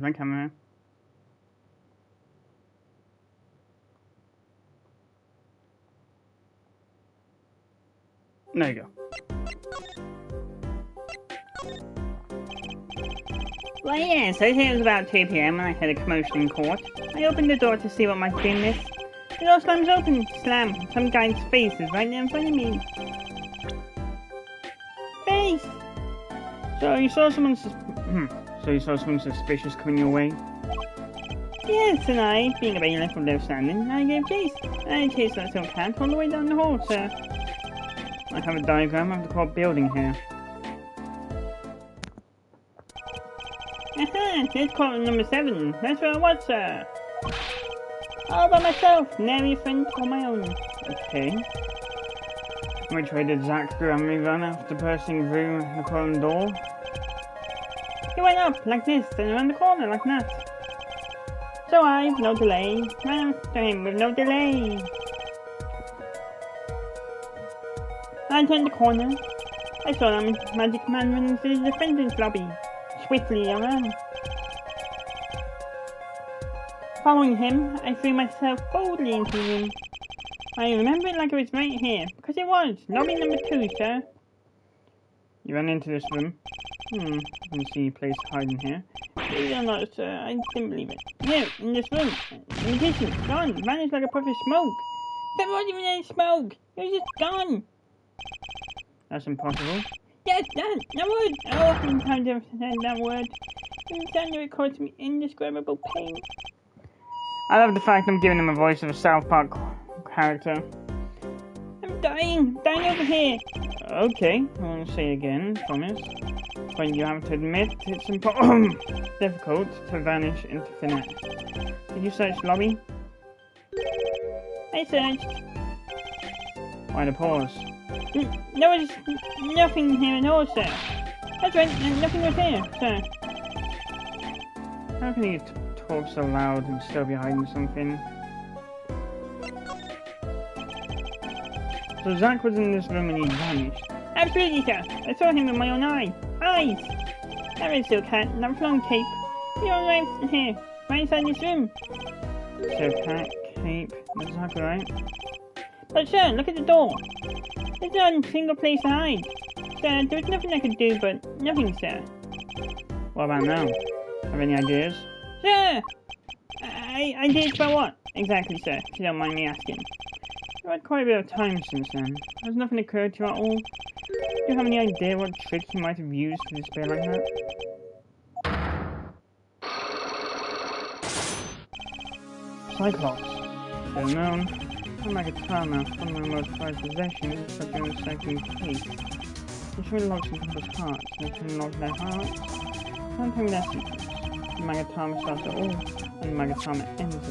My camera. There you go. Well, yes, I think it was about 2 p.m. when I heard a commotion in court. I opened the door to see what might be amiss. The door slams open, slam. Some guy's face is right there in front of me. Face! So you saw someone suspicious coming your way? Yes, and I, being a bailiff of low standing, I gave chase. I chased that silk cat all the way down the hall, sir. I have a diagram of the court building here. Aha! Here's court number 7. That's where I was, sir. All by myself, never a friend or my own. Okay. Which way did Zack Grammy run after bursting through the front door? He went up like this, then around the corner like that. So I, with no delay, ran after him with no delay. I turned the corner. I saw that magic man run into the defendant's lobby. Swiftly around. Following him, I threw myself boldly into the room. I remember it like it was right here, because it was. Lobby number 2, sir. You ran into this room? I can see a place hiding here. Believe it or not, sir, I didn't believe it. Here, in this room. In the kitchen, gone, vanished like a puff of smoke. There wasn't even any smoke. It was just gone. That's impossible. Yes, that word. Oh, I'm trying to say that word. It's time to record me indescribable pain. I love the fact I'm giving him a voice of a South Park character. I'm dying over here. Okay, I won't say again, promise. But you have to admit it's difficult to vanish into thin air. Did you search the lobby? I searched. Why the pause? There was nothing here at all, sir. That's right, nothing was here, sir. How can you talk so loud and still be hiding something? So Zack was in this room and he vanished? Absolutely, sir. I saw him with my own eyes. There is Silk Hat, that flowing cape. You're right here, right inside this room. Silk Hat, cape, that's exactly right. But sir, look at the door. There's not a single place to hide. Sir, there's nothing I could do, but nothing, sir. What about now? Have any ideas? Sir! Ideas about what? Exactly, sir, if you don't mind me asking. I've had quite a bit of time since then. Has nothing occurred to you at all? Do you have any idea what tricks you might have used to disappear like that? Cyclops. Should have known. I'm like a Tama, one of my most prized possessions, but you're recycling tape. You should unlock some people's hearts, and if you unlock their hearts, can't tell me their secrets. The Magatama starts it all, and the Magatama ends it.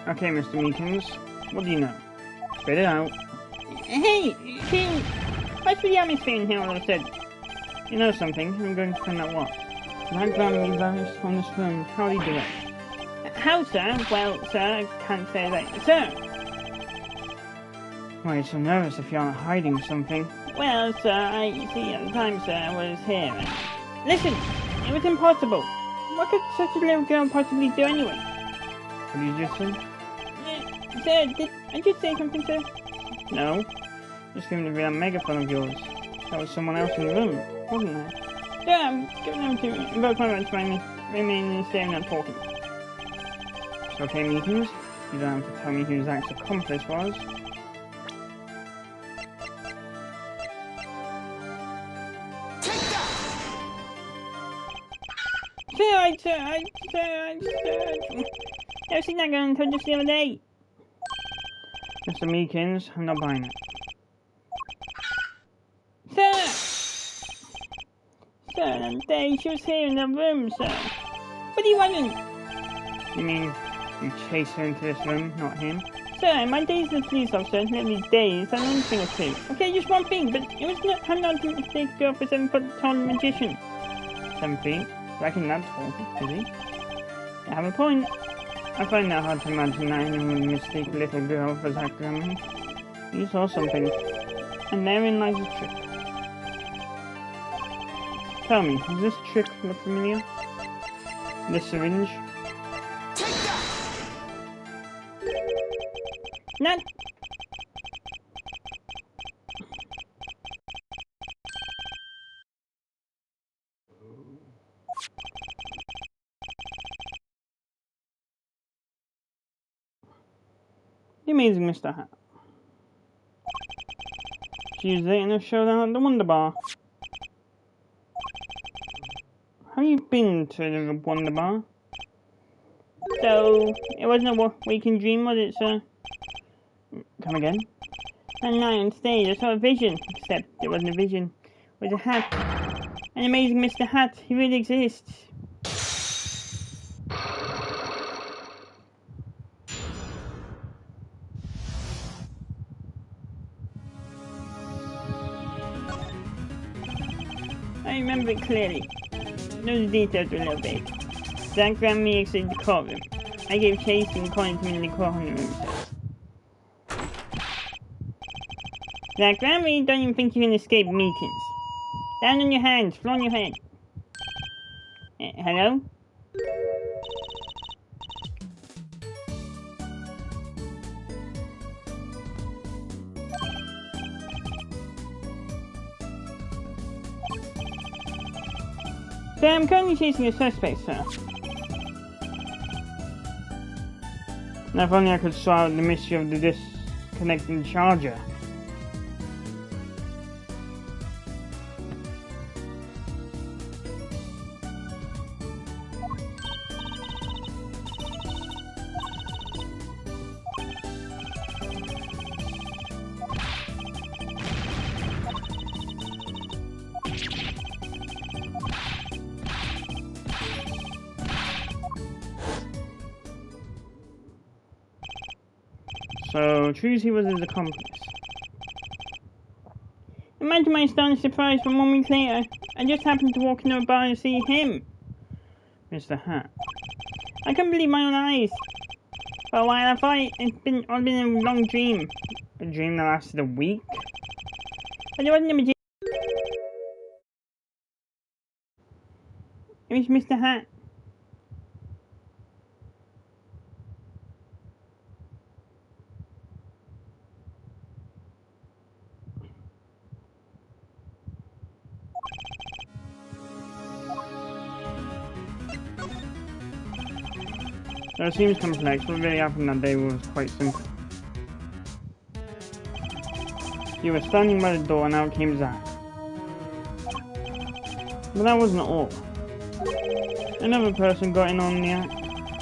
Okay, Mr. Meekins, what do you know? Spit it out. Hey, King! Why's the atmosphere in here all of a sudden? You know something, I'm going to find out what. That Grammy vanished from this room. How do you do it? How, sir? Well, sir, I can't say that. Sir! Why are you so nervous if you aren't hiding something? Well, sir, you see, at the time, sir, I was here. Listen! It was impossible! What could such a little girl possibly do anyway? What did you just say? Sir, did I just say something, sir? No. You seemed to be a megaphone of yours. That was someone else in the room, wasn't there? Yeah, I'm giving them to both my rights remain staying not talking. It's okay, Meekins. You don't have to tell me who Zack's accomplice was. Sir, I've seen that girl until just the other day. Mr. Meekins, I'm not buying it. Sir, that day she was here in the room, sir. What do you want? You mean you chased her into this room, not him? Sir, my days as a police officer, at least days, are one thing or two. Okay, just one thing, but it was not hard not to mistake a girl for 7-foot tall magician. 7 feet? Reckon that's tall, is he? You have a point. I find that hard to imagine that anyone would mistake a little girl for Zack Graham. You saw something, and therein lies a trick. Tell me, does this trick look familiar? This syringe? Take that! Not. The amazing Mr. Hat. Tuesday in a showdown at the Wonder Bar. Have you been to the Wonder Bar? So, it wasn't a waking dream, was it, sir? Come again? And night on stage, I saw a vision. Except it wasn't a vision. It was a hat. An amazing Mr. Hat. He really exists. I remember it clearly. Those details were a little vague. Zack ran me exited the courtroom. I gave chase and called him in the courtroom himself. Zack Grammy, don't even think you can escape meetings. Down on your hands, floor on your head. Hello? So I'm currently chasing a suspect, sir. Now if only I could solve the mystery of the disconnecting charger. So, Trucy was his accomplice. Imagine my astonished surprise when 1 week later, I just happened to walk into a bar and see him. Mr. Hat. I couldn't believe my own eyes. For a while I thought it'd all been a long dream. A dream that lasted a week. But it wasn't a magician. It was Mr. Hat. So it seems complex, but really happened that day was quite simple. You were standing by the door and out came Zack. But that wasn't all. Another person got in on the act,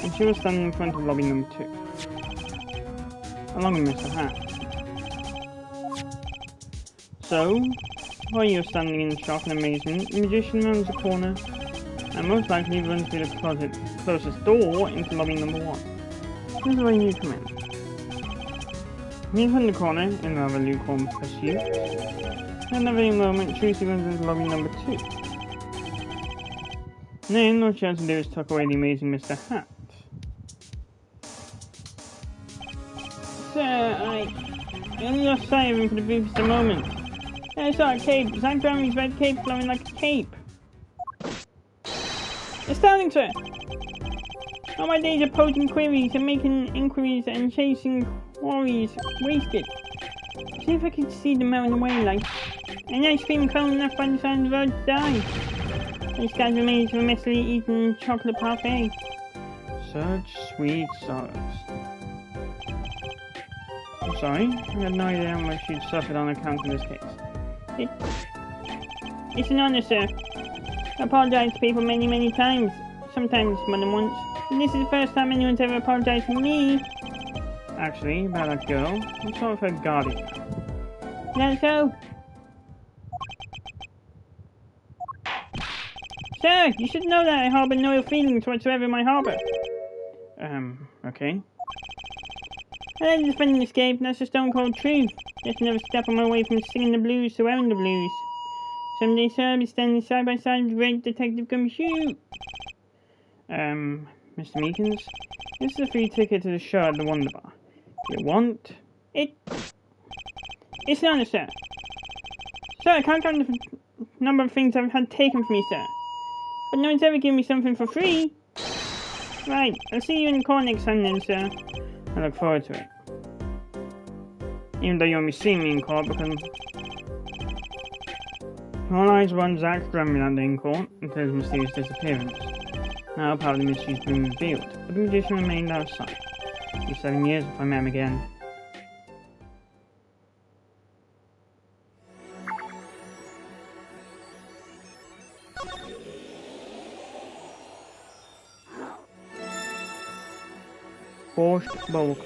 and she was standing in front of lobby number 2. Along with Mr. Hat. So, while you were standing in shock and amazement, the magician rounds the corner and most likely runs through the closest door into lobby number 1. Here's where you come in. He's in the corner in rather lukewarm pursuit. At the very moment, Trucy runs into lobby number 2. Then, all she has to do is tuck away the amazing Mr. Hat. Sir, I only lost sight of him for the briefest of moments. Then I saw a cape, Zack Grammy's red cape flowing like a cape. Astounding, sir! All my days of posing queries and making inquiries and chasing quarries wasted. See if I can see them melting away like an ice cream cone left by the side of the road to die. These guys remain of a messily eaten chocolate parfait. Such sweet sorrows. I'm sorry, I had no idea how much you'd suffered on account of this case. It's an honor, sir. I apologize to people many times. Sometimes more than once. And this is the first time anyone's ever apologized to me. Actually, about that girl, I'm sort of her guardian. Is that so? Sir, you should know that I harbor no ill feelings whatsoever in my harbor. Okay. I let the defendant escape, that's the stone cold truth. Just another step on my way from singing the blues to wearing the blues. Someday, sir, I'll be standing side by side with great Detective Gumshoe. Mr. Meekins, this is a free ticket to the show at the Wonder Bar. Do you want it? It's an honor, sir. Sir, I can't count the number of things I've had taken from me, sir. But no one's ever given me something for free. Right, I'll see you in court next time then, sir. I look forward to it. Even though you won't be seeing me in court because all eyes were on Zach Drumland in court until his mysterious disappearance. Now part of the mystery's been revealed, but the magician remained outside. It'll be 7 years if I met him again. Forced bulk.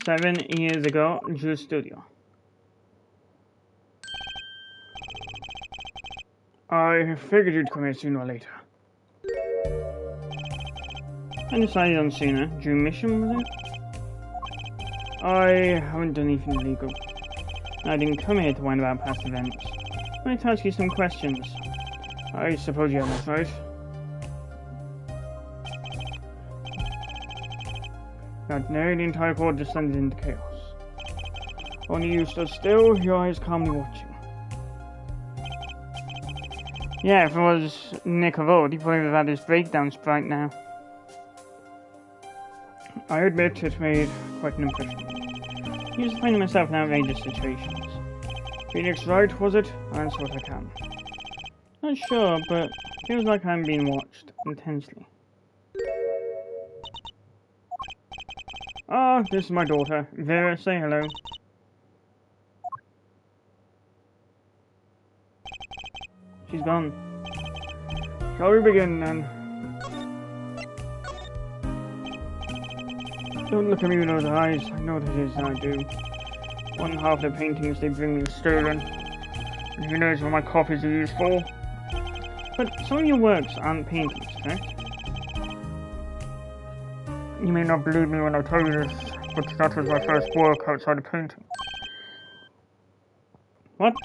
"7 years ago, Jules Studio. I figured you'd come here sooner or later. I decided on sooner. Dream mission, was it? I haven't done anything illegal. I didn't come here to whine about past events. I wanted to ask you some questions. I suppose you have that right. That night, the entire court descended into chaos. Only you stood still, your eyes calmly watching. Yeah, if it was Nick of old, he probably would have had his breakdowns right now. I admit it made quite an impression. I used to find myself in outrageous situations. Phoenix right, was it? I'll answer what I can. Not sure, but it feels like I'm being watched intensely. Ah, this is my daughter. Vera, say hello. She's gone. Shall we begin then? Don't look at me with those eyes. I know what it is, I do. One half of the paintings they bring me is stolen. And who knows what my copies are used for? But some of your works aren't paintings, correct? You may not believe me when I tell you this, but that was my first work outside of painting. What?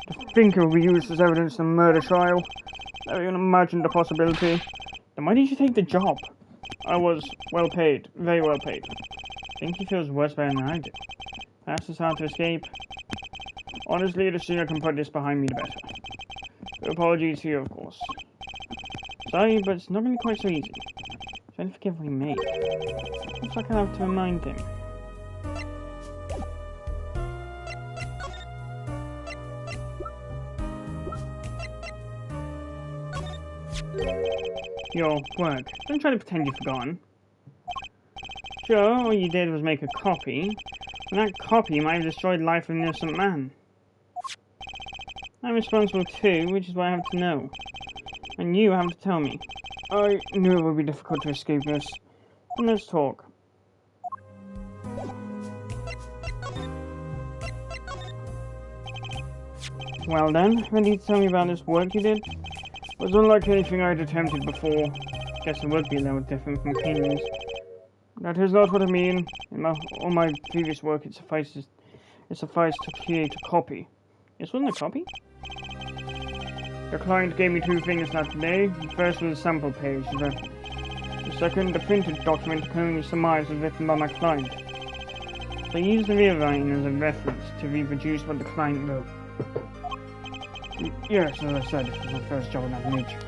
To think it would be used as evidence in a murder trial? Never even imagined the possibility. Then why did you take the job? I was well paid, very well paid. I think he feels worse better than I do. Perhaps it's hard to escape. Honestly, the sooner I can put this behind me, the better. So apologies to you, of course. Sorry, but it's not going to be quite so easy. Trying to forgive what he made. Looks like I'll have to remind him. Your work. Don't try to pretend you've forgotten. Sure, all you did was make a copy, and that copy might have destroyed the life of an innocent man. I'm responsible too, which is what I have to know. And you have to tell me. I knew it would be difficult to escape this. And let's talk. Well then, ready to tell me about this work you did? It was unlike anything I'd attempted before. Guess it would be a little different from paintings. That is not what I mean. In all my previous work, it sufficed to create a copy. This wasn't a copy? The client gave me two things that day. The first was a sample page, the reference. The second, the printed document can only surmise was written by my client. So I used the rewriting as a reference to reproduce what the client wrote. Yes, as I said, it was my first job in that nature.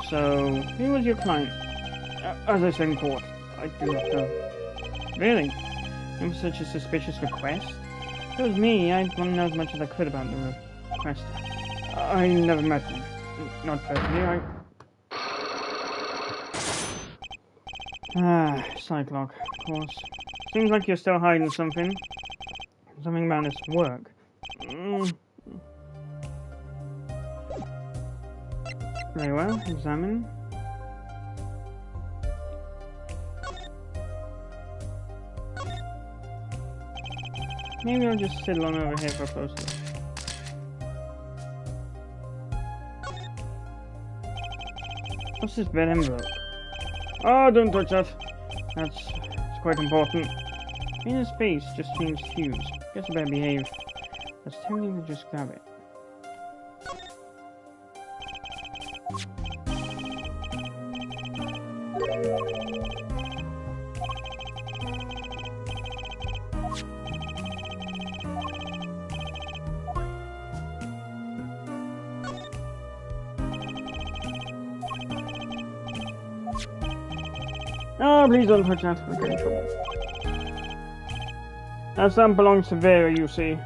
So, who was your client? As I said in court, I do not know. Really? It was such a suspicious request? If it was me, I'd want to know as much as I could about the requester. I never met him. Not personally, Cyclock, of course. Seems like you're still hiding something. Something about this work. Very well, examine. Maybe I'll just settle on over here for a close look. What's this red envelope? Oh, don't touch that. That's quite important. In his face just changed hues. Guess I better behave. Let's tell him to just grab it. Oh, please don't touch that. I'll get in trouble. That stamp belongs to Vera, you see.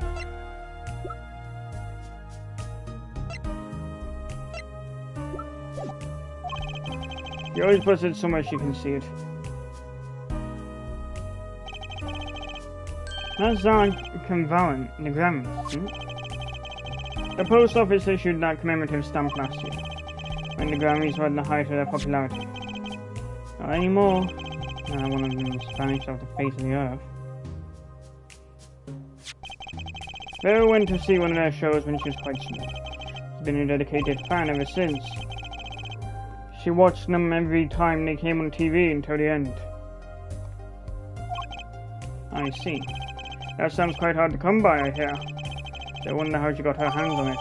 She always puts it somewhere she can see it. That's Convalent, the Grammys, isn't it? The post office issued that commemorative stamp last year, when the Grammys were at the height of their popularity. Not anymore. Now one of them is vanished off the face of the earth. Vera went to see one of their shows when she was quite small. She's been a dedicated fan ever since. She watched them every time they came on TV until the end. I see. That sounds quite hard to come by, I hear. I wonder how she got her hands on it.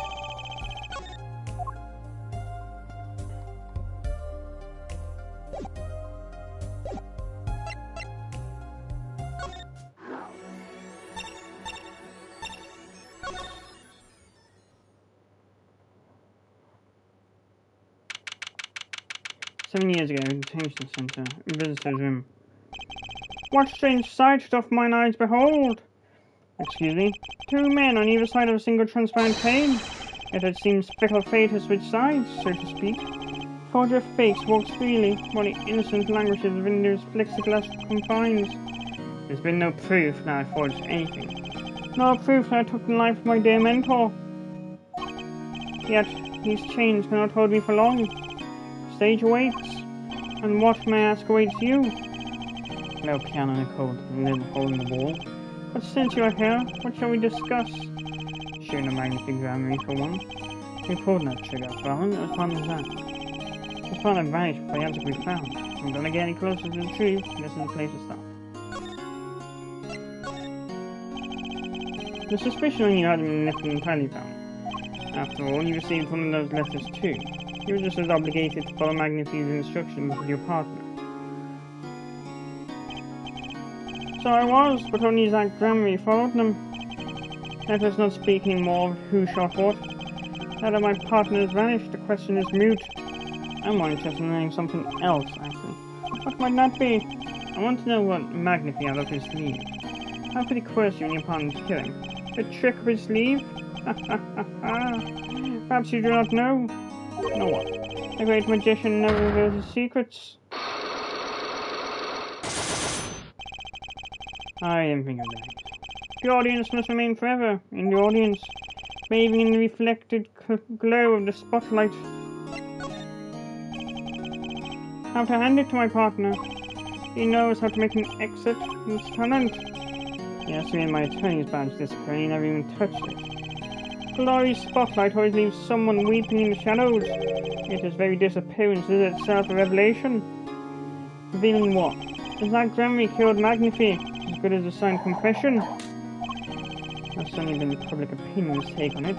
"7 years ago, in the detention center, visitor's room. What strange sight doth mine eyes behold? Excuse me, 2 men on either side of a single transparent pane. Yet it seems fickle fate has switched sides, so to speak. Forge your face walks freely, while the innocent languishes within those plexiglass confines. There's been no proof that I forged anything. No proof that I took the life of my dear mentor. Yet, these chains cannot hold me for long. Stage awaits, and what, may I ask, awaits you? No piano in a cold, little hole in the wall. But since you are here, what shall we discuss? Shooting a magnific Grammy for one. We pulled that trigger, Fallon. It was part of that. This part had vanished before the answer could be found. I'm gonna get any closer to the truth. This is the place to stop. The suspicion on you hadn't been lifted entirely, Fallon. After all, you received one of those letters too. You were just as obligated to follow Magnific's instructions as your partner. So I was, but only Zach Grammy followed them. Let us not speak any more of who shot what. Now that my partner has vanished, the question is moot. I'm more interested in learning something else, actually. What might that be? I want to know what Magnific had up his sleeve. How could he coerce you in your partner's killing? The trick of his sleeve? Ha ha ha ha! Perhaps you do not know? Know what? The great magician never reveals his secrets. I didn't think of that. The audience must remain forever in the audience, bathing in the reflected glow of the spotlight. I have to hand it to my partner. He knows how to make an exit from his talent. Yes, me and my attorney's badge disappearing, he never even touched it. Glory's spotlight always leaves someone weeping in the shadows. Yet his very disappearance is itself a revelation. Revealing what? Zach Grammy killed Magnific, as good as a signed confession. That's only been public opinion's take on it.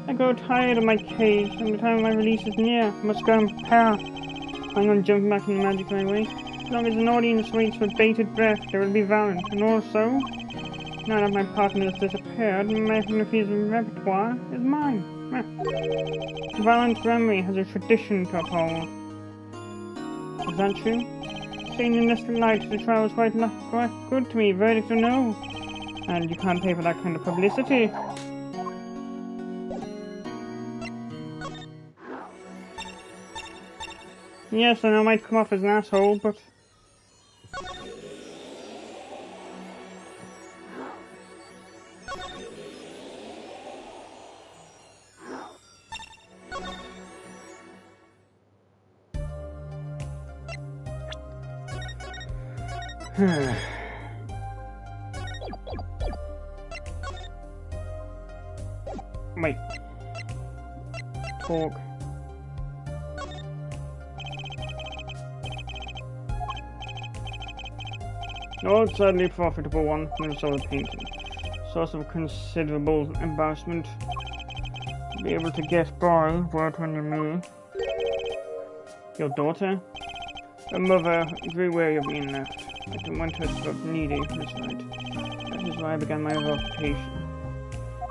I grow tired of my cage, and the time of my release is near. I must go and prepare. I'm not jumping back in the magic highway. As long as an audience waits with bated breath, there will be Valent, and also, now that my partner has disappeared, Magnific's repertoire is mine. Valent Grammy has a tradition to uphold. Is that true? Seeing in this light, the trial was quite good to me, verdict or no. And you can't pay for that kind of publicity. Yes, I know I might come off as an asshole, but... Wait. Talk. No, sadly profitable one from the solar painting. Source of considerable embarrassment. Be able to get by without on me. Your daughter? Her mother grew weary of being left. I didn't want her to look needy this night. That is why I began my other occupation.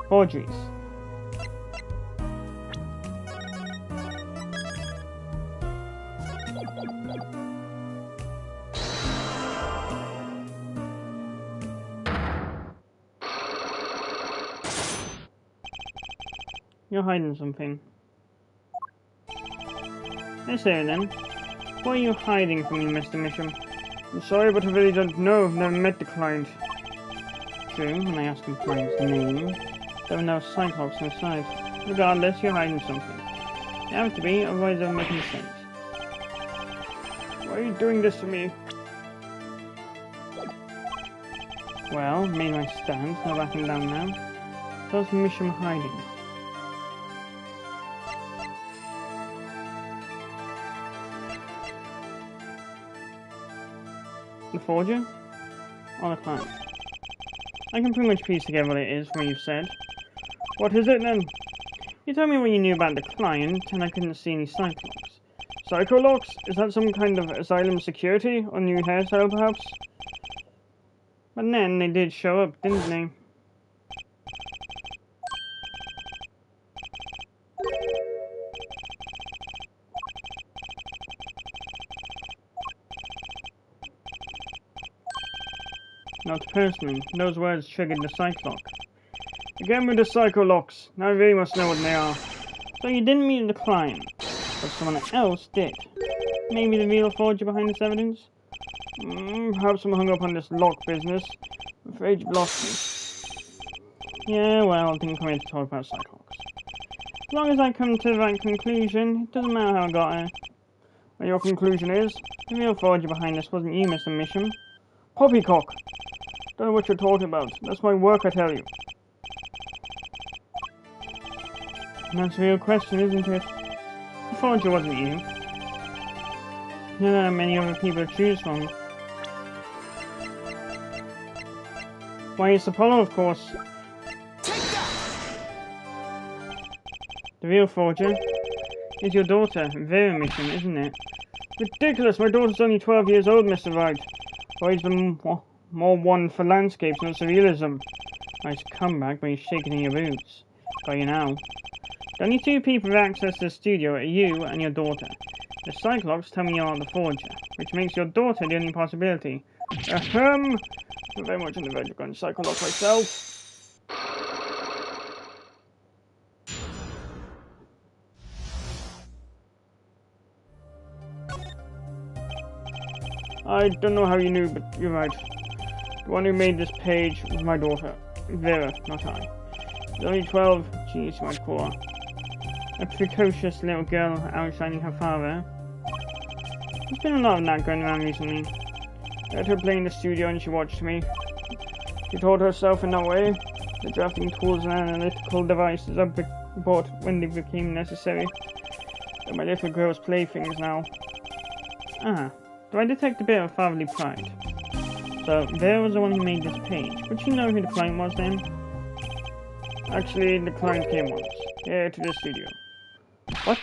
Forgeries. You're hiding something. Let's hear it then. What are you hiding from me, Mr. Misham? I'm sorry, but I really don't know. I've never met the client. True, when I asked him the client's name, there were no Cyclops inside. Regardless, you're hiding something. You have to be, otherwise it won't make any sense. Why are you doing this to me? Well, made my stand, no backing down now. What's Misham hiding? The forger? Or the client? I can pretty much piece together what it is from what you've said. What is it then? You told me what you knew about the client, and I couldn't see any Cyclops. Psycholocks? Is that some kind of asylum security? Or new hairstyle, perhaps? But then they did show up, didn't they? Not personally. Those words triggered the Cyclock. Again with the Psycholocks. Now I really must know what they are. So you didn't meet the client, but someone else did. Maybe the real forger behind this evidence? Perhaps I'm hung up on this lock business. I'm afraid you've lost me. Yeah, well, I didn't come here to talk about Cyclops. As long as I come to the right conclusion, it doesn't matter how I got here. Well, your conclusion is, the real forger behind this wasn't you, Mr. Misham. Poppycock! Don't know what you're talking about. That's my work, I tell you. And that's the real question, isn't it? The forger wasn't you. There are many other people to choose from. Why, it's Apollo, of course. Take that! The real forger is your daughter, Vera Misham, isn't it? Ridiculous! My daughter's only 12 years old, Mr. Wright. Always been more one for landscapes and surrealism. Nice comeback, but you're shaking in your boots. Got you now. The only two people with access to the studio are you and your daughter. The Cyclops tell me you're the forger, which makes your daughter the only possibility. I'm very much on the verge of going Cyclops myself. I don't know how you knew, but you're right. The one who made this page was my daughter, Vera, not I. She's only 12, geez, you might call her. A precocious little girl outshining her father. There's been a lot of that going around recently. I had her play in the studio and she watched me. She taught herself in that way. The drafting tools and analytical devices I bought when they became necessary. They're my little girl's playthings now. Ah, do I detect a bit of fatherly pride? So, Vera was the one who made this page. Would you know who the client was then? Actually, the client came once. Here to the studio. What?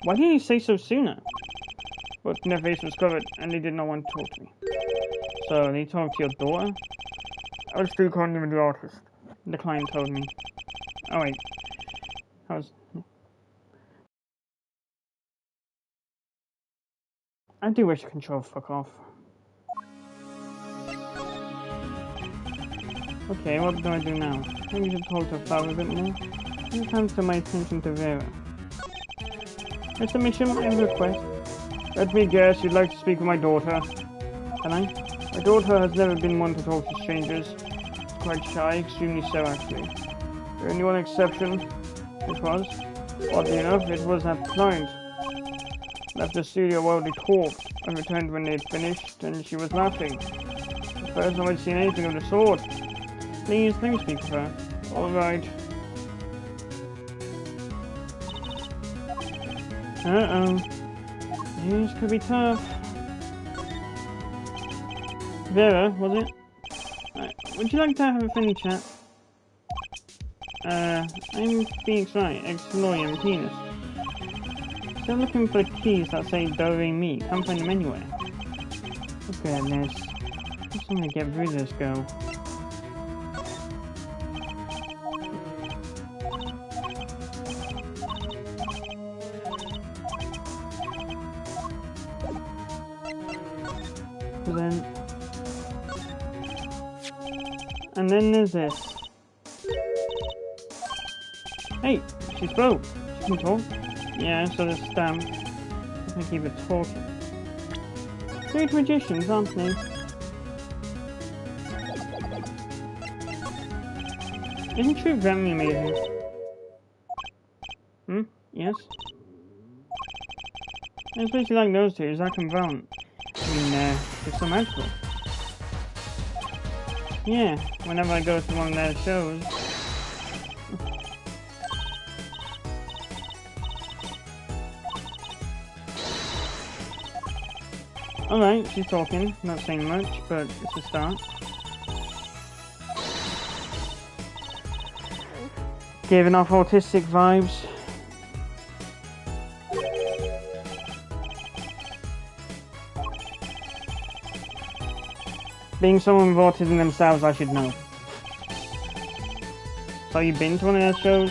Why didn't you say so sooner? But their face was covered, and they did not want to talk to me. So, they talked to your daughter? I was too calling him the artist. The client told me. Oh wait. I do wish control fuck off. Okay, what do I do now? Maybe I should talk to Flower a bit more. It comes to my attention to Vera. Mr. Misham, I have a request. Let me guess, you'd like to speak with my daughter. Can I? My daughter has never been one to talk to strangers. She's quite shy, extremely so actually. The only one exception, it was, oddly enough, it was that client. Left the studio while they talked. I returned when they'd finished, and she was laughing. The first time I'd seen anything of the sort. Please, let me speak with her. Alright. Uh-oh. This could be tough. Vera, was it? Would you like to have a funny chat? I'm Phoenix Wright, ex-lawyer and pianist. Still looking for keys that say Do-Re-Mi. Can't find them anywhere. Oh goodness. Just want to get rid of this girl. And then there's this. Hey, she spoke. She can talk. Yeah, so the stamp. I'm gonna keep it talking. Great magicians, aren't they? Isn't True Grammy amazing? Hmm? Yes? Especially like those two, Zack and Vaughn. I mean, they're so magical. Yeah, whenever I go to one of their shows. Alright, she's talking, not saying much, but it's a start. Giving off autistic vibes. Being someone with autism themselves, I should know. So you've been to one of their shows?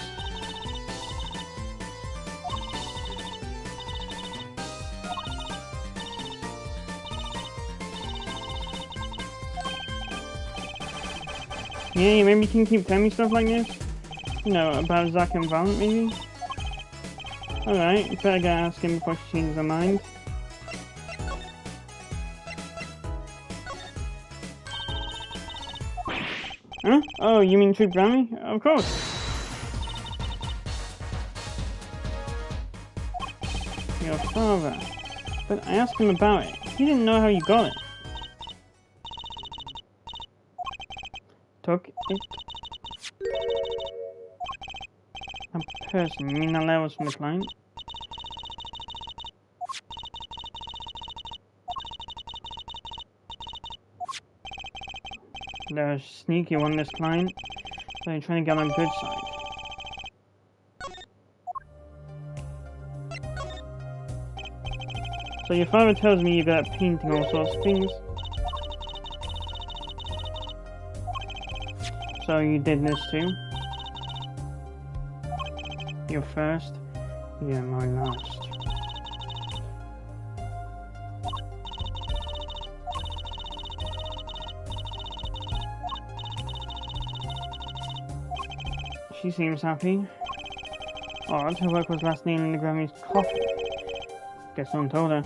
Yeah, maybe you can keep telling me stuff like this? You know, about Zack and Vaughn, maybe? Alright, you better go ask him before she changes her mind. Huh? Oh, you mean True Grammy? Of course. Your father. But I asked him about it. He didn't know how you got it. Took it. A person. You mean that letter was from the client? They're a sneaky one, this client. They're trying to get on the good side. So your father tells me you're good at painting all sorts of things. So you did this too? Your first? Yeah, my last. She seems happy. Odd, her work was last named in the Grammy's coffin. Guess someone told her.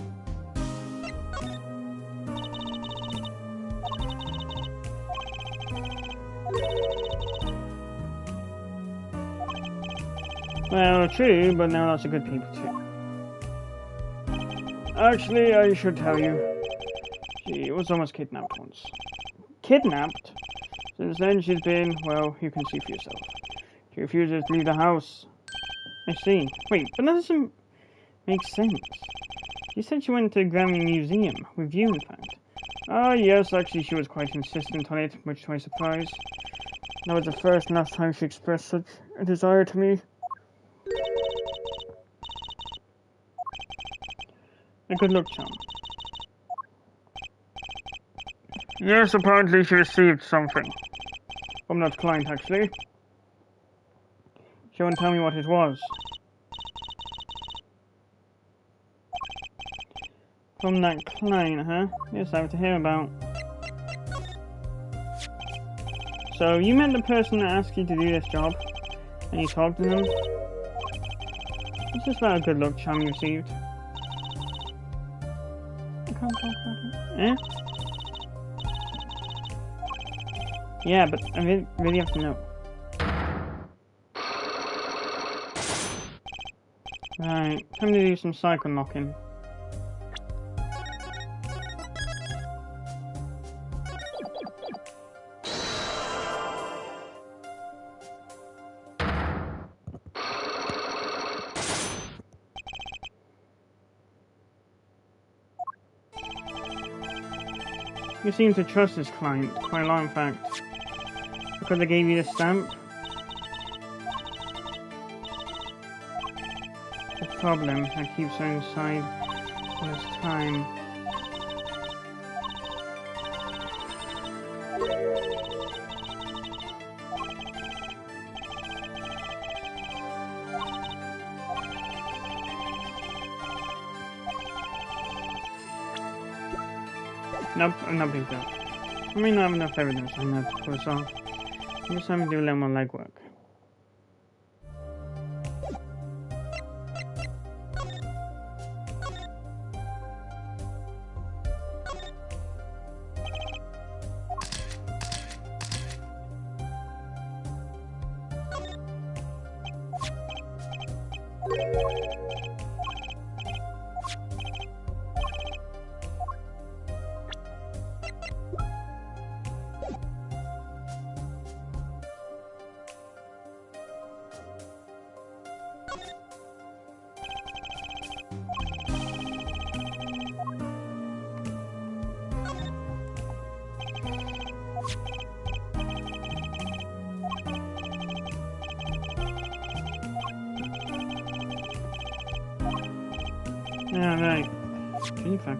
Well, true, but there are lots of good people too. Actually, I should tell you. She was almost kidnapped once. Kidnapped? Since then she's been, well, you can see for yourself. She refuses to leave the house. I see. Wait, but that doesn't make sense. You said she went to the Grammy Museum, with you in fact. Ah, yes, actually she was quite insistent on it, much to my surprise. That was the first and last time she expressed such a desire to me. A good luck charm. Yes, apparently she received something. From that client, actually. She won't tell me what it was. From that client, huh? Yes, I have to hear about. So, you met the person that asked you to do this job, and you talked to them? It's just about a good luck charm you received. I can't talk about it. Eh? Yeah, but I really have to know. Right, time to do some cycle knocking. You seem to trust this client quite a lot, in fact. Because I gave you the stamp. The problem that keeps her inside all this time. Nope, I'm not being that. I may not have enough evidence on that to pull this off. I'm just having to do a little more legwork. Yeah, right. Can you focus?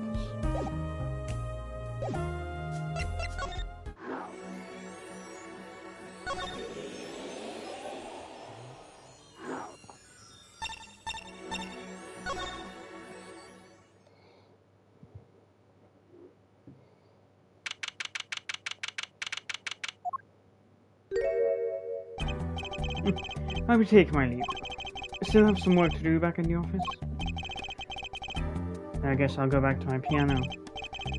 I'll be taking my leave. I still have some work to do back in the office. I guess I'll go back to my piano.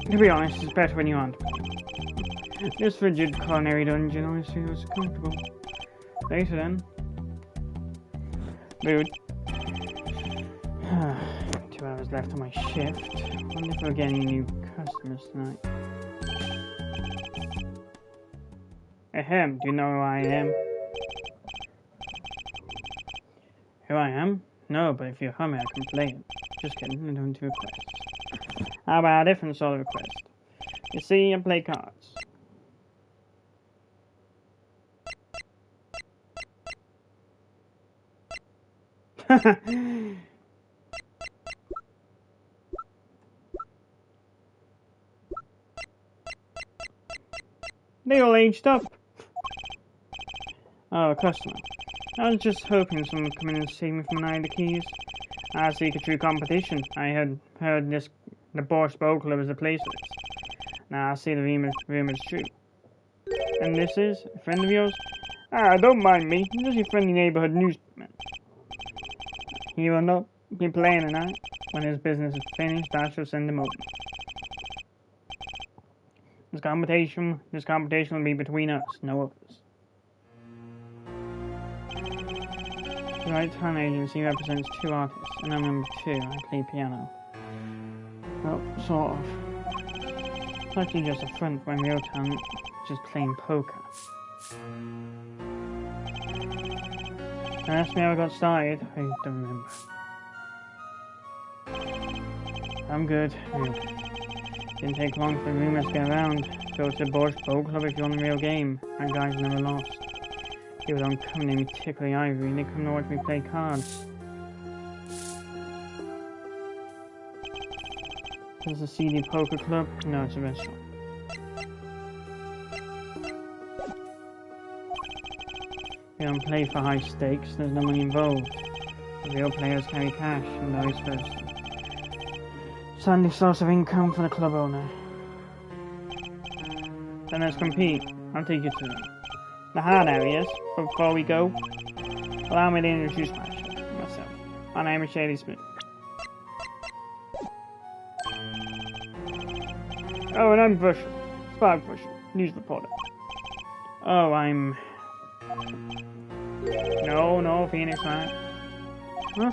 To be honest, it's better when you aren't playing. This frigid culinary dungeon always feels comfortable. Later then. Mood. 2 hours left on my shift. Wonder if we'll get any new customers tonight. Ahem, do you know who I am? Who I am? No, but if you're humming, I can play it. Just kidding, I don't do requests. How about a different sort of request? You see, I play cards. They all aged up. Oh, a customer. I was just hoping someone would come in and save me from an eye of the keys. I seek a true competition. I had heard the Borscht Bowl Club is the place for this. Now I see the rumor's true. And this is a friend of yours? Ah, don't mind me. I'm just your friendly neighborhood newsman. He will not be playing tonight. When his business is finished, I shall send him over. This competition will be between us, no others. The Right Time Agency represents 2 artists, and I'm number 2. I play piano. Well, sort of. It's actually just a front when real talent is just playing poker. And asked me how I got started. I don't remember. I'm good. Real good. Didn't take long for the rumors to get around. Go to the Borscht Bowl Club if you're on the real game. That guy's never lost. People don't come near me tickle the ivory, they come to watch me play cards. Is this a seedy poker club? No, it's a restaurant. We don't play for high stakes, there's no money involved. The real players carry cash and vice versa. Sandy source of income for the club owner. Then let's compete. I'll take you to them. The hard areas, but before we go, allow me to introduce myself. My name is Shady Smith. Oh, and I'm Bushel, Spark Bushel, news reporter. Oh, I'm... No, Phoenix, right? Huh?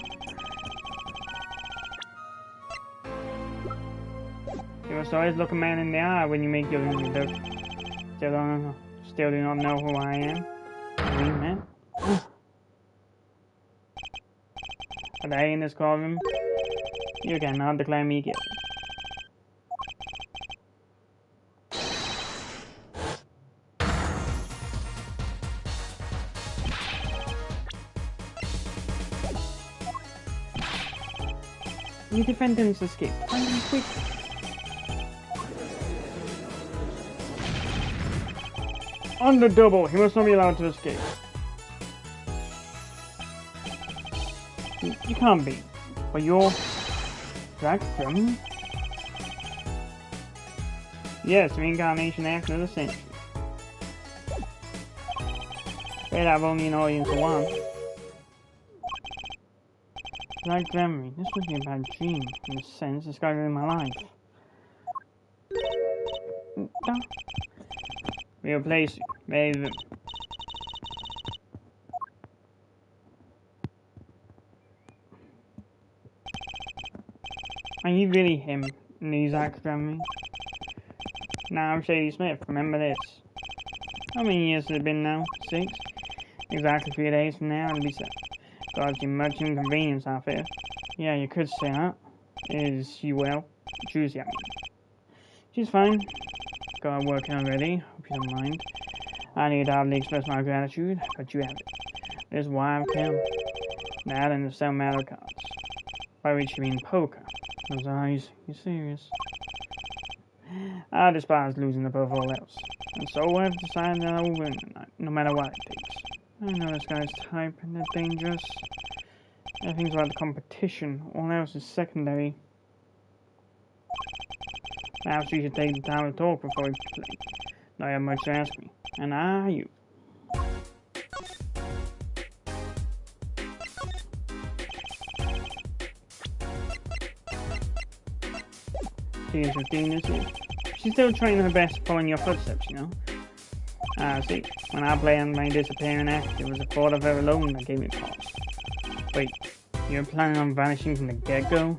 You must always look a man in the eye when you make your introduction. Still do not know who I am. Really, man? Are they in this courtroom? You cannot declare me guilty. Your defendants escape. Find them quick. On the double, he must not be allowed to escape. You can't be. But you're... Drax Drummond? Yes, reincarnation actor of the century. But I've only an audience of one. Like Dremery, this would be a bad dream, in a sense, it's got in my life. Replace you, baby. Are you really him, Zach Dremery? Now I'm Shady Smith, remember this. How many years has it been now? 6? Exactly 3 days from now, it'll be 7. Caused you much inconvenience, I fear. Yeah, you could say that. Is she well? Juicy, I mean. She's fine. Got her working already, hope you don't mind. I need to hardly express my gratitude, but you have it. This is why I've come. That and the sell matter cards. By which you mean poker. Those eyes, you serious? I despise losing above all else. And so I've decided that I will win tonight, no matter what it takes. I know this guy's type and they're dangerous. Everything's about the competition, all else is secondary. Perhaps you should take the time to talk before we play. Now you have much to ask me. And are you? She's 15 this year. She's still trying her best following your footsteps, you know? Ah, see, when I planned my disappearing act, it was the thought of her alone that gave me pause. Wait, you're planning on vanishing from the get-go?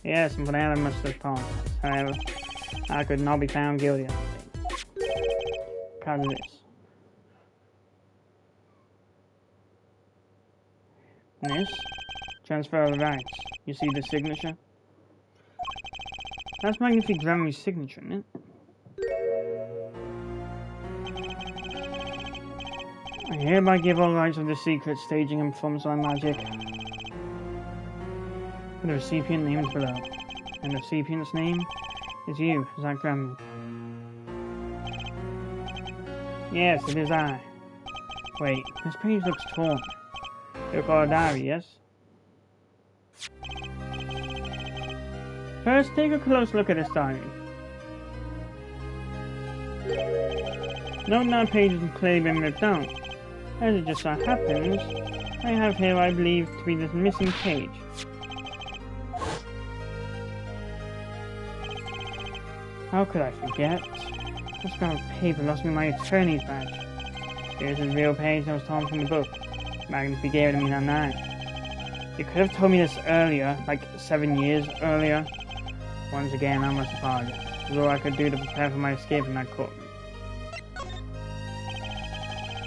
Yes, and for that I must apologize. However, I could not be found guilty of anything. Because of this. This? Transfer of rights. You see the signature? That's Magnifique Dremery's signature, isn't it? I hereby give all rights of the secret staging and performance of my magic. The recipient name is below. And the recipient's name is you, Zach Dremery. Yes, it is I. Wait, this page looks torn. You'll call a diary, yes? First, take a close look at this diary. Note that page has clearly been ripped out. As it just so happens, I have here what I believe to be this missing page. How could I forget? This scrap of paper lost me my attorney's badge. Here's the real page that was torn from the book. Magnifique gave it to me that night. You could have told me this earlier, like 7 years earlier. Once again, I must apologize. It was all I could do to prepare for my escape from that courtroom.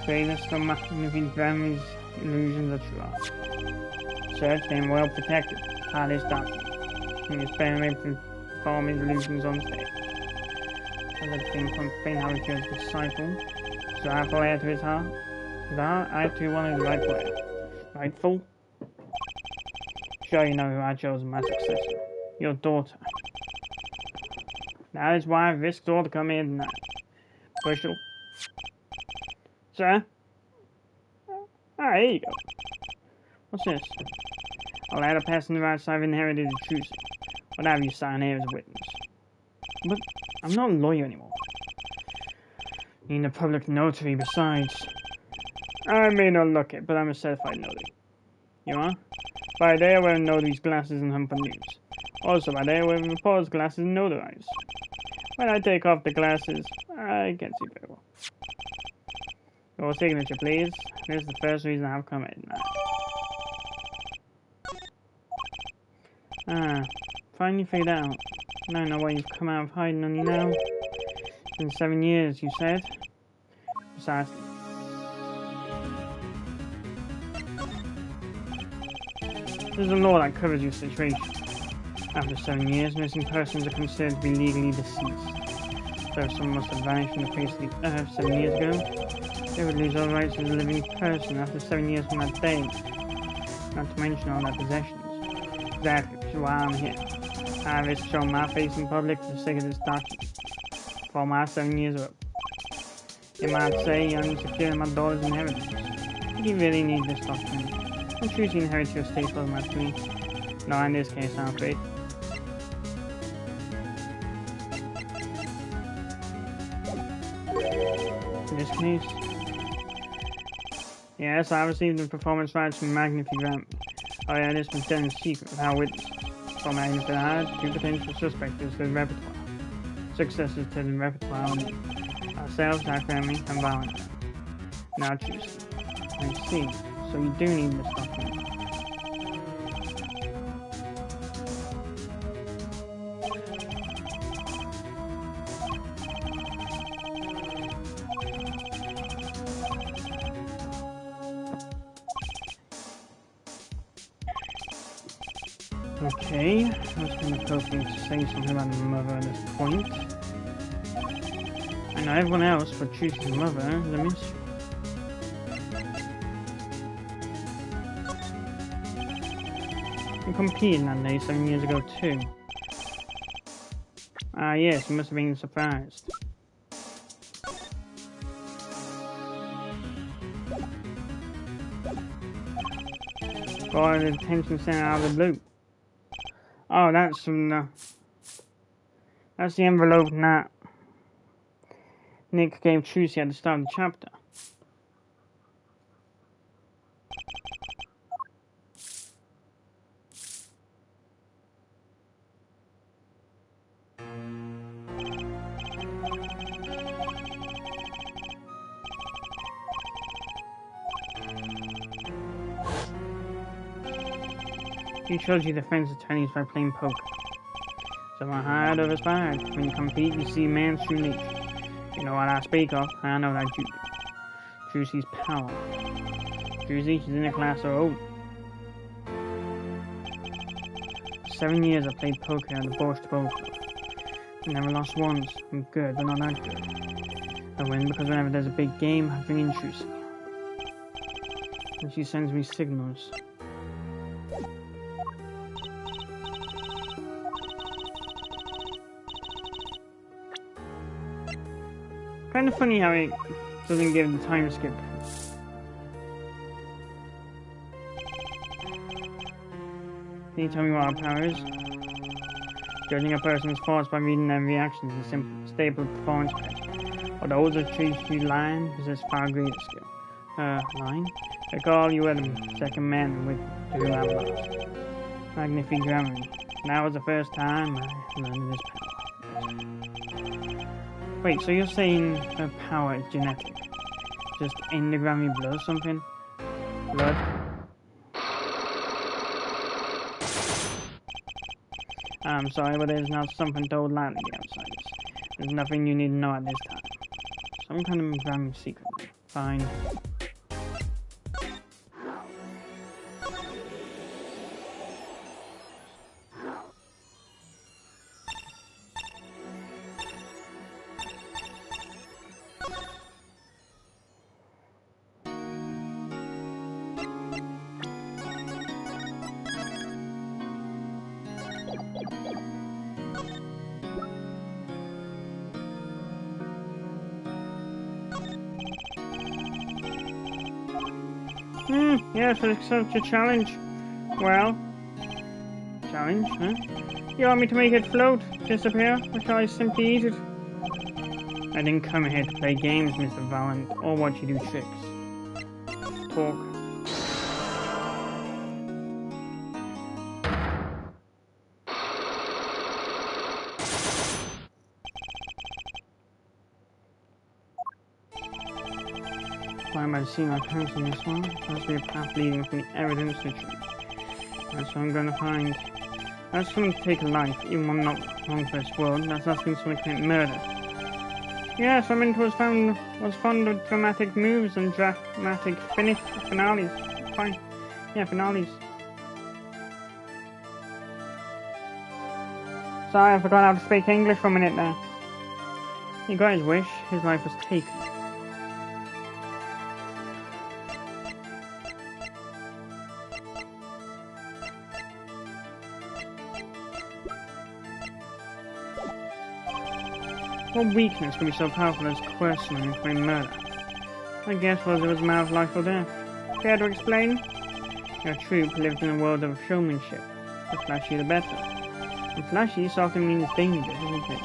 Greatest of Magnifique Dremery's illusions are true. Search them well protected. Hardest document. He experiment to perform his illusions on stage. As I came from faint how he chose disciple. So rightful heir to his heart. His heart, I too wanted the rightful heir. Rightful? Sure you know who I chose as my successor. Your daughter. That is why I risked all to come here tonight. Bushel. Sir? Ah, here you go. What's this? A letter passing the rights I've inherited the truth. What have you signed here as a witness? But I'm not a lawyer anymore. Need a public notary besides. I may not look it, but I'm a certified notary. You are? By day I wear notary's glasses and hunt for news. Also by day I wear reporter's glasses and notarize. When I take off the glasses, I can't see very well. Your signature, please. This is the first reason I've come in. Ah, finally figured out. I don't know why you've come out of hiding on you now. It's been 7 years, you said. Precisely. There's a law that covers your situation. After 7 years, missing persons are considered to be legally deceased. So if someone must have vanished from the face of the earth 7 years ago, they would lose all rights as a living person after 7 years from that day. not to mention all their possessions. Exactly, which is why I'm here. I risk showing my face in public for the sake of this document. For my 7 years of you might say I'm securing my daughter's inheritance. Do you really need this document? I'm choosing to inherit your estate for my twin. No, in this case, I'm afraid. In this case, yes, I received the performance rights from Magnifi Grant. Oh yeah, this was done in secret with our witnesses. For Magnifi had 2 potential suspects to the repertoire. Successors to the repertoire only. Ourselves, our family, and violent. Now choose. I see. So you do need this document. Okay, I was going to hoping to say something about the mother at this point. I know everyone else, but choosing the mother is a mystery. You competed that day 7 years ago too. Ah yes, you must have been surprised. Got a detention center out of the blue. Oh, that's from that's the envelope that Nick gave Trucy at the start of the chapter. He shows you the friends of Chinese by playing poker. So my heart of aspired. When you compete, you see man's true nature. You know what I speak of, I know that you do. Trucy's power. Trucy, she's in a class of old. For 7 years I played poker at the Borscht Bowl Club. I never lost once. I'm good, but not that good. I win because whenever there's a big game, I bring in Trucy. And she sends me signals. Kind of funny how it doesn't give the time skip. Can you tell me what our power is? Judging a person's thoughts by reading their reactions is a simple, stable performance test. But those of Trucy Lion possess far greater skill. Lion? Recall you were the second man with to whom I lost. Magnifi Grammar. That was the first time I learned this power. Wait, so you're saying her power is genetic? Just in the Grammy blood or something? Blood? I'm sorry, but there's not something told lightly to outsiders. There's nothing you need to know at this time. Some kind of Grammy secret. Fine. Yes, I accept your challenge. Well, challenge, huh? You want me to make it float, disappear, or shall I simply eat it? I didn't come here to play games, Mr. Valent, or watch you do tricks. Talk. Why am I seeing my parents in this one? There must be a path leading from the evidence to truth. That's what I'm gonna find. That's someone to take a life, even one not long for this world. That's asking someone to commit murder. Yes, I meant was fond of dramatic moves and dramatic finales. Fine. Yeah, finales. Sorry, I forgot how to speak English for a minute there. He got his wish. His life was taken. What weakness could be so powerful as coercion and inflame murder? My guess was it was a matter of life or death. Care to explain? Your troop lived in a world of showmanship. The flashier the better. And flashy so often means danger, doesn't it?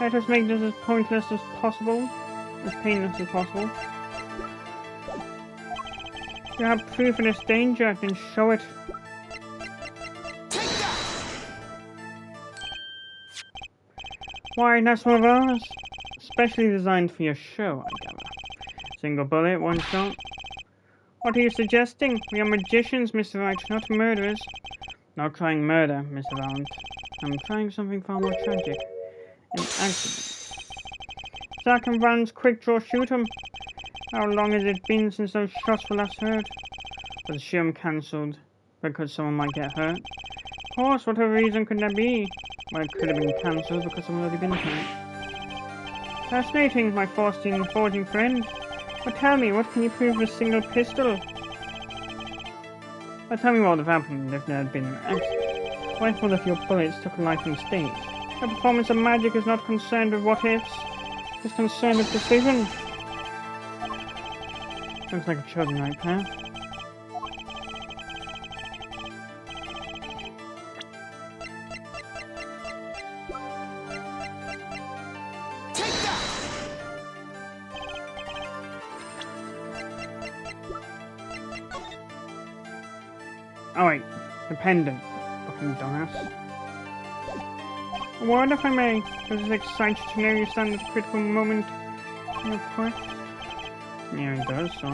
Let us make this as pointless as possible, as painless as possible. You have proof of this danger, then show it. Take that! Why, that's one of ours. Specially designed for your show, I gather. Single bullet, one shot. What are you suggesting? We are magicians, Mr. Wright, not murderers. Not trying murder, Mr. Valent. I'm trying something far more tragic. An accident. Zack and Valent's quick draw shoot 'em. How long has it been since those shots were last heard? Was the show cancelled because someone might get hurt? Of course, whatever reason could that be? Well, it could have been cancelled because someone had already been hurt. Fascinating, my Faustian forging friend. But tell me, what can you prove with a single pistol? Well, tell me what would have happened if there had been an accident. What if your bullets took a life on stage? A performance of magic is not concerned with what ifs, it's concerned with precision. Looks like a chosen right path. Take that! Oh wait, the pendant. Fucking dumbass. A word, if I may. Does it excite you to know you stand at a critical moment in your quest? Yeah, it does, so.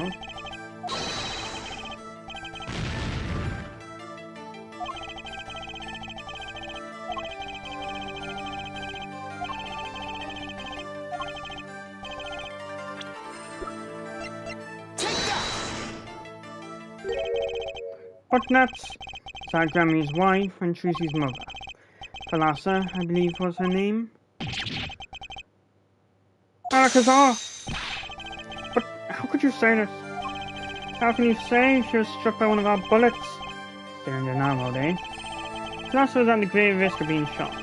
Take that! What nuts? Zargrami's wife and Trucy's mother. Thalassa, I believe was her name. Alakazar! But how could you say this? How can you say she was struck by one of our bullets? Still in denial, eh? Thalassa was at the grave risk of being shot.